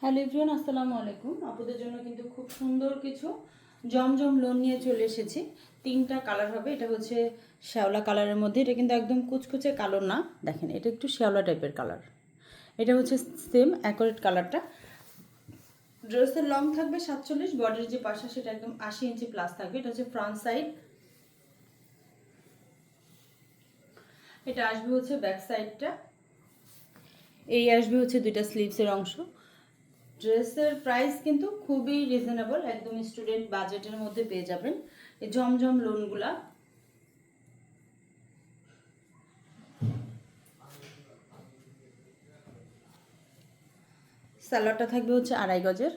Hello everyone, আসসালামু আলাইকুম। আপনাদের জন্য কিন্তু খুব সুন্দর কিছু জমজম লোন নিয়ে চলে এসেছি। তিনটা কালার হবে। এটা হচ্ছে শ্যাওলা কালারের মধ্যে, এটা কিন্তু একদম কুচকুচে কালো না, দেখেন এটা একটু শ্যাওলা টাইপের কালার। এটা হচ্ছে সেম অ্যাকোরেট কালারটা। ড্রেসের লং থাকবে 47, বডির যে পাশা সেটা একদম 80 ইঞ্চি প্লাস থাকবে। এটা হচ্ছে ফ্রন্ট সাইড, এটা আসবে হচ্ছে ব্যাক সাইডটা, এই আসবে হচ্ছে দুইটা স্লিভসের অংশ। ড্রেসের প্রাইস কিন্তু খুবই রিজনেবল, একদম স্টুডেন্ট বাজেটের মধ্যে পেয়ে যাবেন এই জমজম লোনগুলা। সালোয়ারটা থাকবে হচ্ছে 2.5 গজের,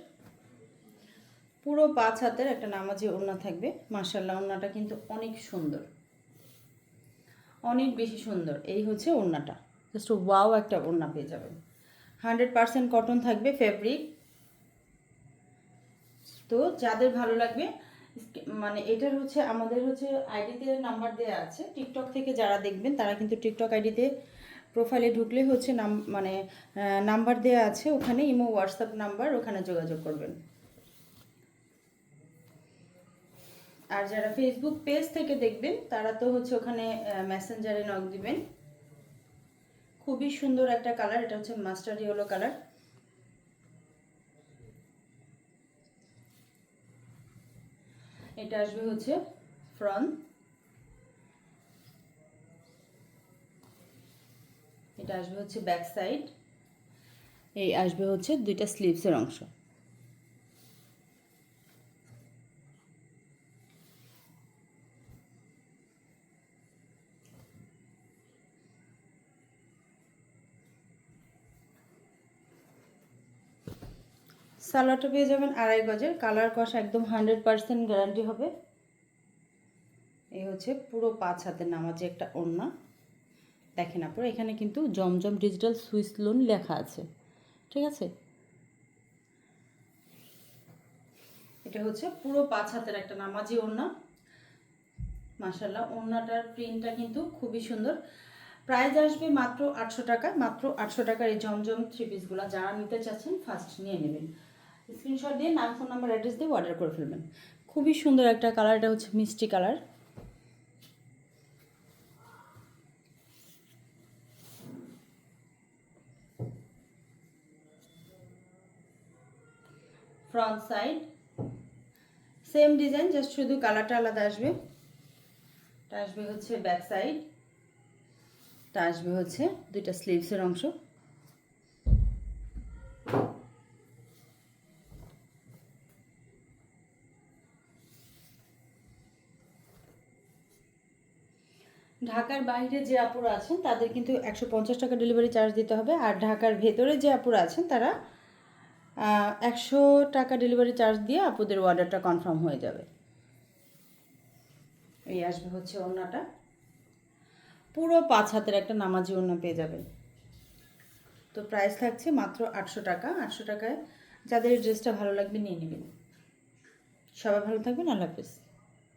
পুরো 5 হাতের একটা নামাজি ওড়না থাকবে। মাশাআল্লাহ, ওড়নাটা কিন্তু অনেক সুন্দর, অনেক বেশি সুন্দর। এই হচ্ছে ওড়নাটা, জাস্ট ওয়াও একটা ওড়না পেয়ে যাবেন। 100% কটন থাকবে ফেব্রিক। তো যাদের ভালো লাগবে, মানে এটার হচ্ছে আমাদের হচ্ছে আইডিতে নাম্বার দেওয়া আছে। টিকটক থেকে যারা দেখবেন তারা কিন্তু টিকটক আইডিতে প্রোফাইলে ঢুকলে হচ্ছে নাম্বার দেওয়া আছে, ওখানে ইমো হোয়াটসঅ্যাপ নাম্বার, ওখানে যোগাযোগ করবেন। আর যারা ফেসবুক পেজ থেকে দেখবেন তারা তো হচ্ছে ওখানে মেসেঞ্জারে নক দিবেন। খুবই সুন্দর একটা কালার, এটা হচ্ছে মাস্টার্ড ইয়েলো কালার। এটা আসবে হচ্ছে ফ্রন্ট, এটা আসবে হচ্ছে ব্যাক সাইড, এই আসবে হচ্ছে দুইটা স্লিভসের অংশ। সালোয়ারটা পেয়ে যাবেন 2.5 গজের, কালার কষা একদম 100% গ্যারান্টি হবে। এই হচ্ছে পুরো 5 হাতের নামাজে একটা ওড়না। দেখেন আপনারা, এখানে কিন্তু জমজম ডিজিটাল সুইস লোন লেখা আছে, ঠিক আছে। এটা হচ্ছে পুরো 5 হাতের একটা নামাজি ওড়না। মাশাআল্লাহ, ওড়নাটার প্রিন্টটা কিন্তু খুবই সুন্দর। প্রাইস আসবে মাত্র 800 টাকা। মাত্র 800 টাকার এই জমজম 3 পিসগুলো যারা নিতে চাচ্ছেন ফার্স্ট নিয়ে নেবেন। স্ক্রিনশট দিয়ে নাম, ফোন নাম্বার, অ্যাড্রেস দিয়ে অর্ডার করে ফেলবেন। খুবই সুন্দর একটা কালার, এটা হচ্ছে মিষ্টি colour. Front side same design, just শুধু কালারটা আলাদা আসবে। এটা আসবে হচ্ছে ব্যাক সাইড, এটা আসবে হচ্ছে দুইটা স্লিভসের অংশ। ঢাকার বাইরে যে আপুরা আছেন তাদের কিন্তু 150 টাকা ডেলিভারি চার্জ দিতে হবে, আর ঢাকার ভেতরে যে আপুরা আছেন তারা 100 টাকা ডেলিভারি চার্জ দিয়ে আপুদের অর্ডারটা কনফার্ম হয়ে যাবে। এই আসবে হচ্ছে ওড়নাটা, পুরো 5 হাতের একটা নামাজি ওড়না পেয়ে যাবেন। তো প্রাইস থাকছে মাত্র 800 টাকা। 800 টাকায় যাদের ড্রেসটা ভালো লাগবে নিয়ে নেবেন। সবাই ভালো থাকবেন, আল্লাহ হাফেজ।